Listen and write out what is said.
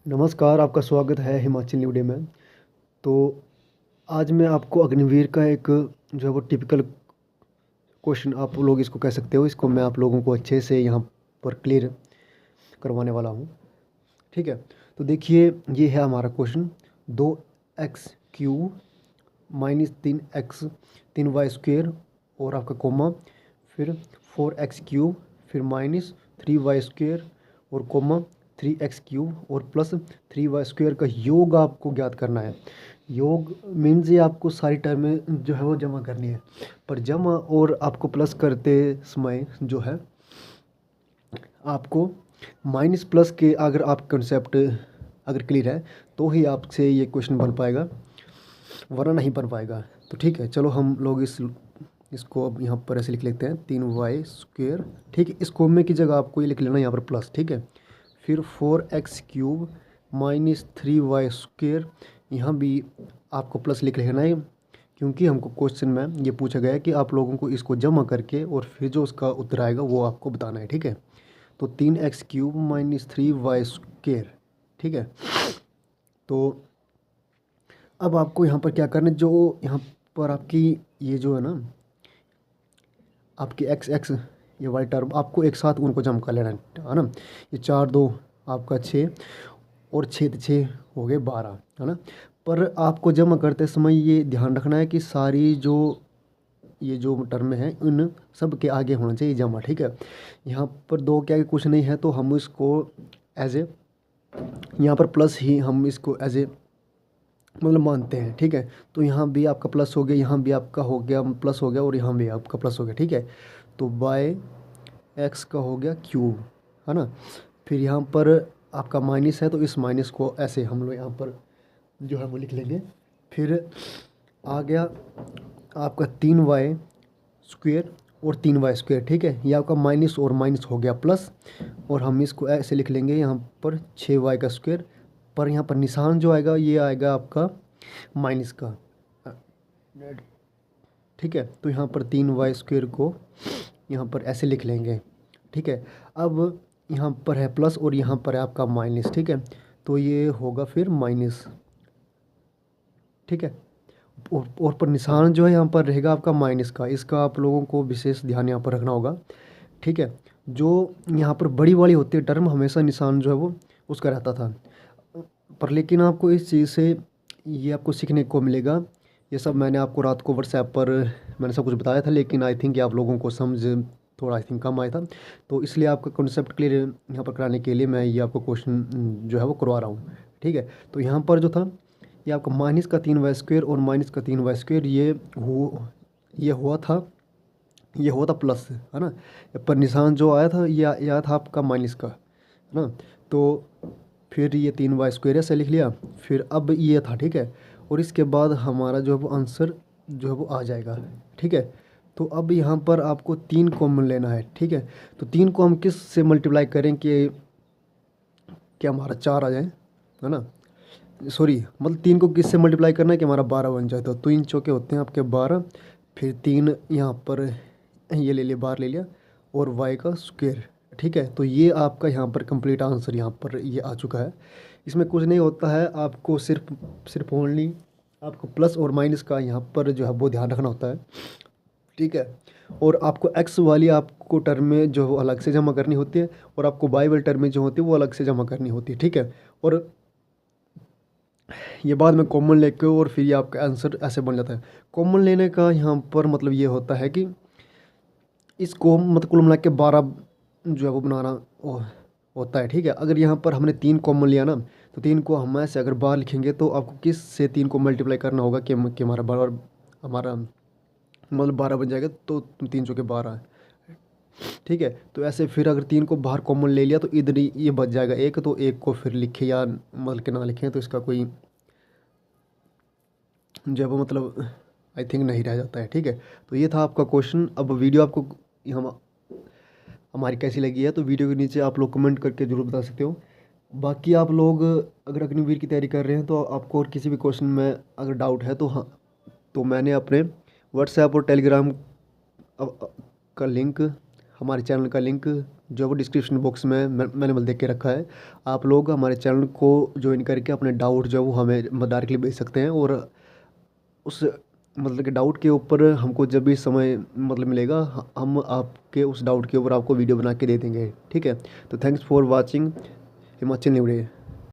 नमस्कार, आपका स्वागत है हिमाचल न्यूडे में। तो आज मैं आपको अग्निवीर का एक जो है वो टिपिकल क्वेश्चन आप लोग इसको कह सकते हो, इसको मैं आप लोगों को अच्छे से यहाँ पर क्लियर करवाने वाला हूँ। ठीक है, तो देखिए ये है हमारा question. 2x³ minus 3x 3y² और आपका कोमा, फिर 4x³ फिर माइनस 3y² और कोमा 3x³ और प्लस 3y² का योग आपको ज्ञात करना है। योग मीन्स ये आपको सारी टर्में जो है वो जमा करनी है, पर जमा और आपको प्लस करते समय जो है आपको माइनस प्लस के अगर आप कंसेप्ट अगर क्लियर है तो ही आपसे ये क्वेश्चन बन पाएगा, वरना नहीं बन पाएगा। तो ठीक है, चलो हम लोग इसको अब यहाँ पर ऐसे लिख लेते हैं 3y²। ठीक है, इस कोमे की जगह आपको ये लिख लेना यहाँ पर प्लस। ठीक है, फिर 4x³ माइनस 3y², यहाँ भी आपको प्लस लिख लेना है, क्योंकि हमको क्वेश्चन में ये पूछा गया है कि आप लोगों को इसको जमा करके और फिर जो उसका उत्तर आएगा वो आपको बताना है। ठीक है, तो 3x³ माइनस 3y²। ठीक है, तो अब आपको यहाँ पर क्या करना है, जो यहाँ पर आपकी ये जो है ना आपकी x ये वाली टर्म आपको एक साथ उनको जमा कर लेना है ना। ये 4 2 आपका 6 और 6 हो गए 12, है ना। पर आपको जमा करते समय ये ध्यान रखना है कि सारी जो ये जो टर्म है उन सब के आगे होना चाहिए जमा। ठीक है, यहाँ पर दो के आगे कुछ नहीं है तो हम इसको एज ए यहाँ पर प्लस ही हम इसको एज ए मतलब मानते हैं। ठीक है, तो यहाँ भी आपका प्लस हो गया, यहाँ भी आपका हो गया प्लस हो गया और यहाँ भी आपका प्लस हो गया। ठीक है, तो बाय x का हो गया क्यूब, है ना। फिर यहाँ पर आपका माइनस है तो इस माइनस को ऐसे हम लोग यहाँ पर जो है वो लिख लेंगे। फिर आ गया आपका 3y² और 3y²। ठीक है, ये आपका माइनस और माइनस हो गया प्लस, और हम इसको ऐसे लिख लेंगे यहाँ पर 6y²। पर यहाँ पर निशान जो आएगा ये आएगा आपका माइनस का। ठीक है, तो यहाँ पर 3y² को यहाँ पर ऐसे लिख लेंगे। ठीक है, अब यहाँ पर है प्लस और यहाँ पर है आपका माइनस। ठीक है, तो ये होगा फिर माइनस। ठीक है, और पर निशान जो है यहाँ पर रहेगा आपका माइनस का, इसका आप लोगों को विशेष ध्यान यहाँ पर रखना होगा। ठीक है, जो यहाँ पर बड़ी वाली होती है टर्म हमेशा निशान जो है वो उसका रहता था, पर लेकिन आपको इस चीज़ से ये आपको सीखने को मिलेगा। ये सब मैंने आपको रात को व्हाट्सएप पर मैंने सब कुछ बताया था, लेकिन आई थिंक आप लोगों को समझ थोड़ा आई थिंक कम आया था, तो इसलिए आपका कॉन्सेप्ट क्लियर यहाँ पर कराने के लिए मैं ये आपको क्वेश्चन जो है वो करवा रहा हूँ। ठीक है, तो यहाँ पर जो था ये आपका माइनस का 3y² और माइनस का 3y² ये हुआ था प्लस, है ना। पर निशान जो आया था ये आया था आपका माइनस का, है ना। तो फिर ये 3y² ऐसे लिख लिया, फिर अब ये था। ठीक है, और इसके बाद हमारा जो है वो आंसर जो है वो आ जाएगा। ठीक है, तो अब यहाँ पर आपको 3 कॉमन लेना है। ठीक है, तो 3 को हम किस से मल्टीप्लाई करें कि हमारा 4 आ जाए, है ना। सॉरी, मतलब 3 को किस से मल्टीप्लाई करना है कि हमारा 12 बन जाए। तो 3 चौके होते हैं आपके 12, फिर 3 यहाँ पर ये ले लिया 12 ले लिया और y²। ठीक है, तो ये आपका यहाँ पर कंप्लीट आंसर यहाँ पर ये आ चुका है। इसमें कुछ नहीं होता है, आपको सिर्फ ओनली आपको प्लस और माइनस का यहाँ पर जो है वो ध्यान रखना होता है। ठीक है, और आपको x वाली आपको टर्म में जो है वो अलग से जमा करनी होती है, और आपको y वाली टर्म में जो होती है वो अलग से जमा करनी होती है। ठीक है, और ये बाद में कॉमन लेके और फिर ये आपका आंसर ऐसे बन जाता है। कॉमन लेने का यहाँ पर मतलब ये होता है कि इसको मतलब कुल मिला के 12 जो है वो बनाना होता है। ठीक है, अगर यहाँ पर हमने 3 कॉमन लिया ना, तो 3 को हम ऐसे अगर 12 लिखेंगे तो आपको किस से 3 को मल्टीप्लाई करना होगा कि हमारा 12 हमारा मतलब 12 बन जाएगा, तो 3 चौके 12 है। ठीक है, तो ऐसे फिर अगर 3 को बाहर कॉमन ले लिया तो इधर ही ये बच जाएगा एक, तो एक को फिर लिखे या मतलब के ना लिखें तो इसका कोई जो है वो मतलब आई थिंक नहीं रह जाता है। ठीक है, तो ये था आपका क्वेश्चन। अब वीडियो आपको हम हमारी कैसी लगी है तो वीडियो के नीचे आप लोग कमेंट करके ज़रूर बता सकते हो। बाकी आप लोग अगर अग्निवीर की तैयारी कर रहे हैं तो आपको और किसी भी क्वेश्चन में अगर डाउट है तो हाँ, तो मैंने अपने व्हाट्सएप और टेलीग्राम का लिंक हमारे चैनल का लिंक जो वो डिस्क्रिप्शन बॉक्स में मैंने बल देख के रखा है। आप लोग हमारे चैनल को ज्वाइन करके अपने डाउट जो वो हमें डायरेक्टली भेज सकते हैं, और उस मतलब कि डाउट के ऊपर हमको जब भी समय मतलब मिलेगा हम आपके उस डाउट के ऊपर आपको वीडियो बना के दे देंगे, ठीक है। तो thanks for watching Himachal news.